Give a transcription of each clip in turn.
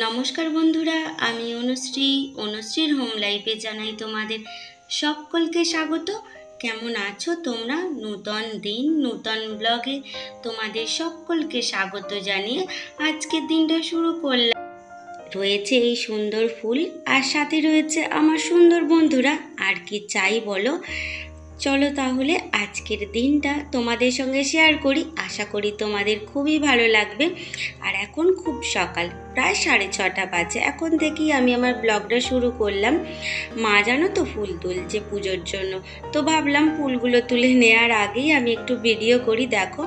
নমস্কার বন্ধুরা, আমি অনুশ্রীর হোম লাইফে জানাই তোমাদের সকলকে স্বাগত। কেমন আছো তোমরা? নূতন দিন নূতন ব্লগে তোমাদের সকলকে স্বাগত জানিয়ে আজকের দিনটা শুরু করলাম। রয়েছে এই সুন্দর ফুল আর সাথে রয়েছে আমার সুন্দর বন্ধুরা। আর কি চাই বলো? চলো তাহলে আজকের দিনটা তোমাদের সঙ্গে শেয়ার করি। আশা করি তোমাদের খুবই ভালো লাগবে। আর এখন খুব সকাল, প্রায় 6:30 বাজে। এখন থেকেই আমি আমার ব্লগটা শুরু করলাম। মা জানো তো ফুল তুলছে পুজোর জন্য, তো ভাবলাম ফুলগুলো তুলে নেওয়ার আগেই আমি একটু ভিডিও করি। দেখো,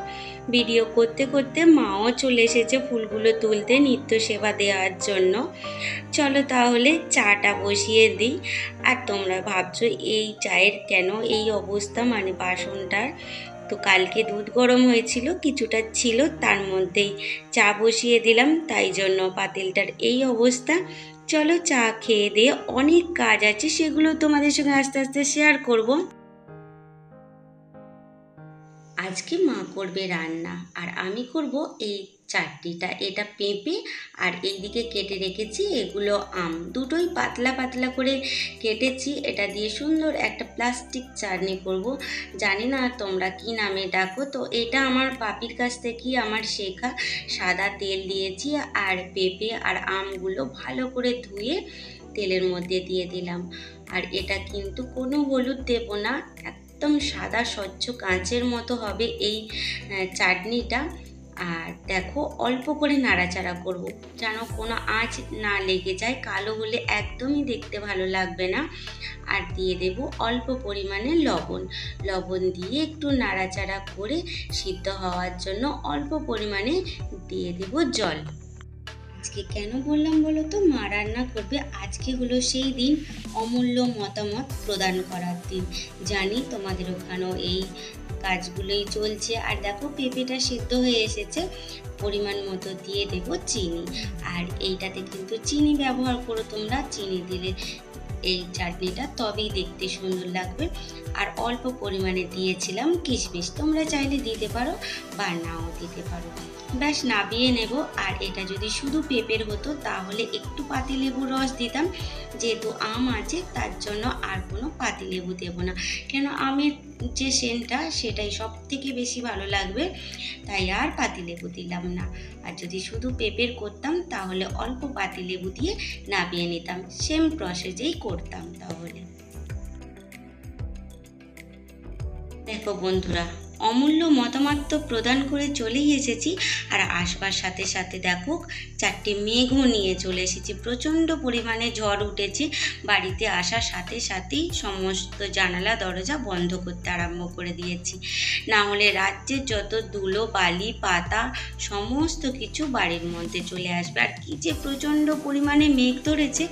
ভিডিও করতে করতে মাও চলে এসেছে ফুলগুলো তুলতে, নিত্য সেবা দেওয়ার জন্য। চলো তাহলে চাটা বসিয়ে দিই। আর তোমরা ভাবছো এই চায়ের কেন এই অবস্থা, মানে বাসনটার। তো কালকে দুধ গরম হয়েছিল, কিছুটা ছিল, তার মধ্যেই চা বসিয়ে দিলাম, তাই জন্য পাতিলটার এই অবস্থা। চলো চা খেয়ে দিয়ে অনেক কাজ আছে, সেগুলো তোমাদের সঙ্গে আস্তে আস্তে শেয়ার করব। আজকে মা করবে রান্না আর আমি করব এই চাটনিটা। এটা পেঁপে আর এইদিকে কেটে রেখেছি এগুলো আম, দুটোই পাতলা পাতলা করে কেটেছি। এটা দিয়ে সুন্দর একটা প্লাস্টিক চাটনি করব। জানি না তোমরা কি নামে ডাকো। তো এটা আমার পাপির কাছ থেকেই আমার শেখা। সাদা তেল দিয়েছি আর পেঁপে আর আমগুলো ভালো করে ধুয়ে তেলের মধ্যে দিয়ে দিলাম। আর এটা কিন্তু কোনো হলুদ দেব না, একদম সাদা স্বচ্ছ কাঁচের মতো হবে এই চাটনিটা। আর দেখো, অল্প করে নাড়াচাড়া করব যেন কোনো আঁচ না লেগে যায়, কালো হলে একদমই দেখতে ভালো লাগবে না। আর দিয়ে দেব অল্প পরিমাণে লবণ দিয়ে একটু নাড়াচাড়া করে সিদ্ধ হওয়ার জন্য অল্প পরিমাণে দিয়ে দেব জল। আজকে কেন বললাম বলো তো, মা রান্না করবে। আজকে হলো সেই দিন, অমূল্য মতামত প্রদান করার দিন। জানি তোমাদের ওখানেও এই কাজগুলোই চলছে। আর দেখো, পেঁপেটা সিদ্ধ হয়ে এসেছে, পরিমাণ মতো দিয়ে দেব চিনি। আর এইটাতে কিন্তু চিনি ব্যবহার করো তোমরা, চিনি দিলে এই চাটনিটা তবেই দেখতে সুন্দর লাগবে। আর অল্প পরিমাণে দিয়েছিলাম কিশমিশ, তোমরা চাইলে দিতে পারো বা নাও দিতে পারো। ব্যাস নাবিয়ে নেব। আর এটা যদি শুধু পেঁপের হতো তাহলে একটু পাতিলেবুর রস দিতাম, যেহেতু আম আছে তার জন্য আর কোনো পাতিলেবু দেব না, কেন আমের যে সেন্টটা সেটাই সব থেকে বেশি ভালো লাগবে, তাই আর পাতিলেবু দিলাম না। আর যদি শুধু পেঁপের করতাম তাহলে অল্প পাতিলেবু দিয়ে নাবিয়ে নিতাম, সেম প্রসেসেই করতাম। তাহলে দেখো বন্ধুরা, অমূল্য মতামত তো প্রদান করে চলেই এসেছি। আর আসবার সাথে সাথে দেখো, 4টে মেঘও নিয়ে চলে এসেছি। প্রচণ্ড পরিমাণে ঝড় উঠেছে। বাড়িতে আসার সাথে সাথেই সমস্ত জানালা দরজা বন্ধ করতে আরম্ভ করে দিয়েছি, না হলে রাজ্যের যত ধুলো বালি পাতা সমস্ত কিছু বাড়ির মধ্যে চলে আসবে। আর কি যে প্রচণ্ড পরিমাণে মেঘ ধরেছে।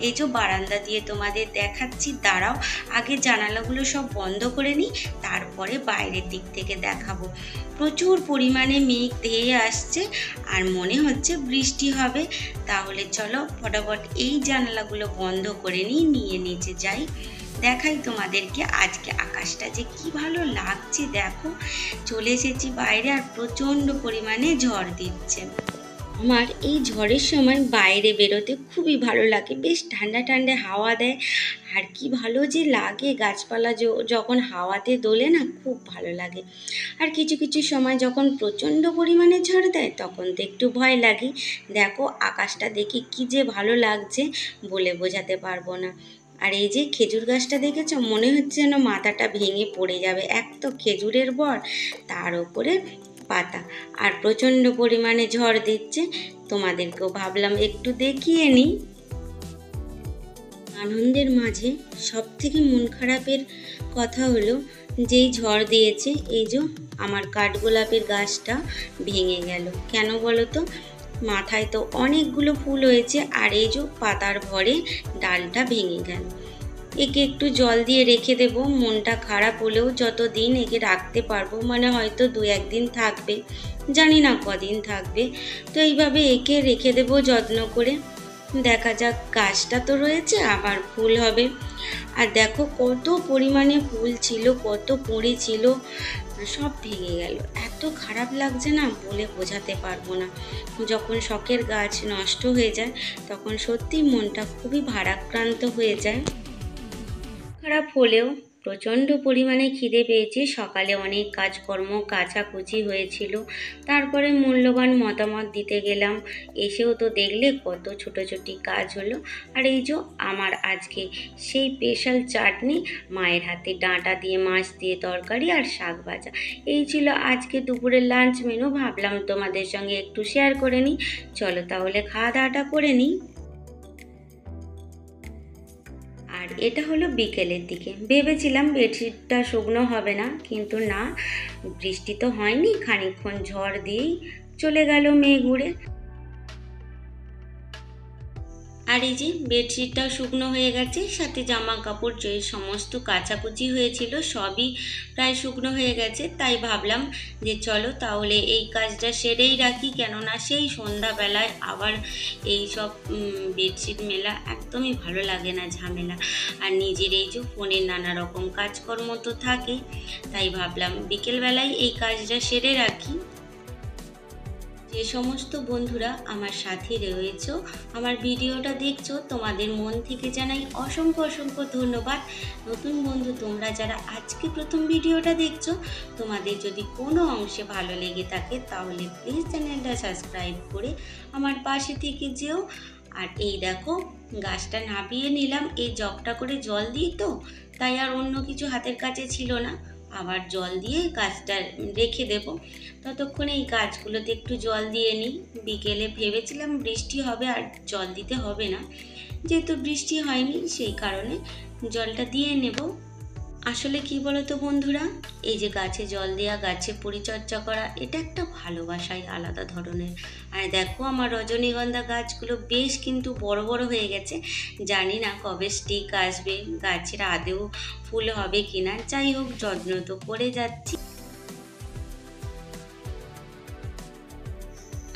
এই যে বারান্দা দিয়ে তোমাদের দেখাচ্ছি, দাঁড়াও আগে জানালাগুলো সব বন্ধ করে নিই, তারপরে বাইরের দিক থেকে দেখাবো। প্রচুর পরিমাণে মেঘ ধেয়ে আসছে আর মনে হচ্ছে বৃষ্টি হবে। তাহলে চলো ফটাফট এই জানালাগুলো বন্ধ করে নিয়ে নিচে যাই, দেখাই তোমাদেরকে আজকে আকাশটা যে কি ভালো লাগছে। দেখো, চলে এসেছি বাইরে আর প্রচণ্ড পরিমাণে ঝড় দিচ্ছে। আমার এই ঝড়ের সময় বাইরে বেরোতে খুবই ভালো লাগে, বেশ ঠান্ডা ঠান্ডা হাওয়া দেয়। আর কি ভালো যে লাগে, গাছপালা যখন হাওয়াতে দোলে না, খুব ভালো লাগে। আর কিছু কিছু সময় যখন প্রচণ্ড পরিমাণে ঝড় দেয় তখন তো একটু ভয় লাগে। দেখো আকাশটা দেখে কি যে ভালো লাগছে, বলে বোঝাতে পারবো না। আর এই যে খেজুর গাছটা দেখেছো, মনে হচ্ছে যেন মাথাটা ভেঙে পড়ে যাবে। এক তো খেজুরের বর, তার উপরে পাতা, আর প্রচণ্ড পরিমাণে ঝড় দিচ্ছে। তোমাদেরকেও ভাবলাম একটু দেখিয়ে নিই। আনন্দের মাঝে সব থেকে মন খারাপের কথা হলো, যেই ঝড় দিয়েছে এই যে আমার কাঠগোলাপের গাছটা ভেঙে গেল। কেন বলো তো? মাথায় তো অনেকগুলো ফুল হয়েছে আর এই যে পাতার ভরে ডালটা ভেঙে গেল। একে একটু জল দিয়ে রেখে দেব। মনটা খারাপ হলেও যতদিন একে রাখতে পারবো, মানে হয়তো 2-1 দিন থাকবে, জানি না কদিন থাকবে। তো এইভাবে একে রেখে দেব যত্ন করে। দেখা যাক, গাছটা তো রয়েছে, আবার ফুল হবে। আর দেখো কত পরিমাণে ফুল ছিল, কত কুঁড়ি ছিল। সব ভেঙে গেল। এত খারাপ লাগছে না, বলে বোঝাতে পারবো না। যখন শখের গাছ নষ্ট হয়ে যায় তখন সত্যিই মনটা খুবই ভারাক্রান্ত হয়ে যায়। খারাপ হলেও প্রচণ্ড পরিমাণে খিদে পেয়েছি। সকালে অনেক কাজকর্ম কাচাকুচি হয়েছিল, তারপরে মূল্যবান মতামত দিতে গেলাম। এসেও তো দেখলে কত ছোটোছুটি কাজ হলো। আর এই যে আমার আজকে সেই স্পেশাল চাটনি, মায়ের হাতে ডাঁটা দিয়ে মাছ দিয়ে তরকারি আর শাক ভাজা, এই ছিল আজকে দুপুরের লাঞ্চ মেনু। ভাবলাম তোমাদের সঙ্গে একটু শেয়ার করে নিই। চলো তাহলে খাওয়া দাওয়াটা করে নিই। আর এটা হলো বিকেলের দিকে। ভেবেছিলাম বেডশিটটা শুকনো হবে না, কিন্তু না, বৃষ্টি তো হয়নি, খানিকক্ষণ ঝড় দিয়েই চলে গেল মেঘ উড়ে। আর এই যে বেডশিটটাও শুকনো হয়ে গেছে, সাথে জামা কাপড় যে সমস্ত কাচাকুচি হয়েছিল সবই প্রায় শুকনো হয়ে গেছে। তাই ভাবলাম যে চলো তাহলে এই কাজটা সেরেই রাখি, কেননা সেই সন্ধ্যাবেলায় আবার এই সব বেডশিট মেলা একদমই ভালো লাগে না, ঝামেলা। আর নিজের এই যে ফোনের নানা রকম কাজকর্ম তো থাকে, তাই ভাবলাম বিকেলবেলায় এই কাজটা সেরে রাখি। যে সমস্ত বন্ধুরা আমার সাথে রয়েছো, আমার ভিডিওটা দেখছো, তোমাদের মন থেকে জানাই অসংখ্য অসংখ্য ধন্যবাদ। নতুন বন্ধু তোমরা যারা আজকে প্রথম ভিডিওটা দেখছো, তোমাদের যদি কোনো অংশে ভালো লেগে থাকে তাহলে প্লিজ চ্যানেলটা সাবস্ক্রাইব করে আমার পাশে থেকে যেও। আর এই দেখো গাছটা নামিয়ে নিলাম, এই জগটা করে জল দিই তো, তাই আর অন্য কিছু হাতের কাছে ছিল না। আবার জল দিয়ে গাছটা রেখে দেব, ততক্ষণে এই গাছগুলোতে একটু জল দিয়ে নিই। বিকেলে ভেবেছিলাম বৃষ্টি হবে আর জল দিতে হবে না, যেহেতু বৃষ্টি হয়নি সেই কারণে জলটা দিয়ে নেব। আসলে কি বলতো বন্ধুরা, এই যে গাছে জল দেওয়া, গাছে পরিচর্যা করা, এটা একটা ভালোবাসাই আলাদা ধরনের। আর দেখো আমার রজনীগন্ধা গাছগুলো বেশ কিন্তু বড় বড় হয়ে গেছে। জানি না কবে স্টিক আসবে, গাছের আদেও ফুল হবে কিনা, যাই হোক যত্ন তো করে যাচ্ছি।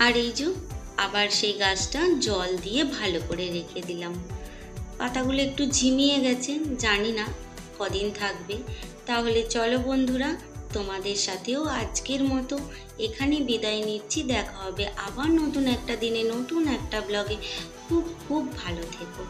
আর এই যে আবার সেই গাছটা জল দিয়ে ভালো করে রেখে দিলাম। পাতাগুলো একটু ঝিমিয়ে গেছে, জানি না কদিন থাকবে। তাহলে চলো বন্ধুরা, তোমাদের সাথেও আজকের মতো এখানেই বিদায় নিচ্ছি। দেখা হবে আবার নতুন একটা দিনে নতুন একটা ব্লগে। খুব খুব ভালো থেকো।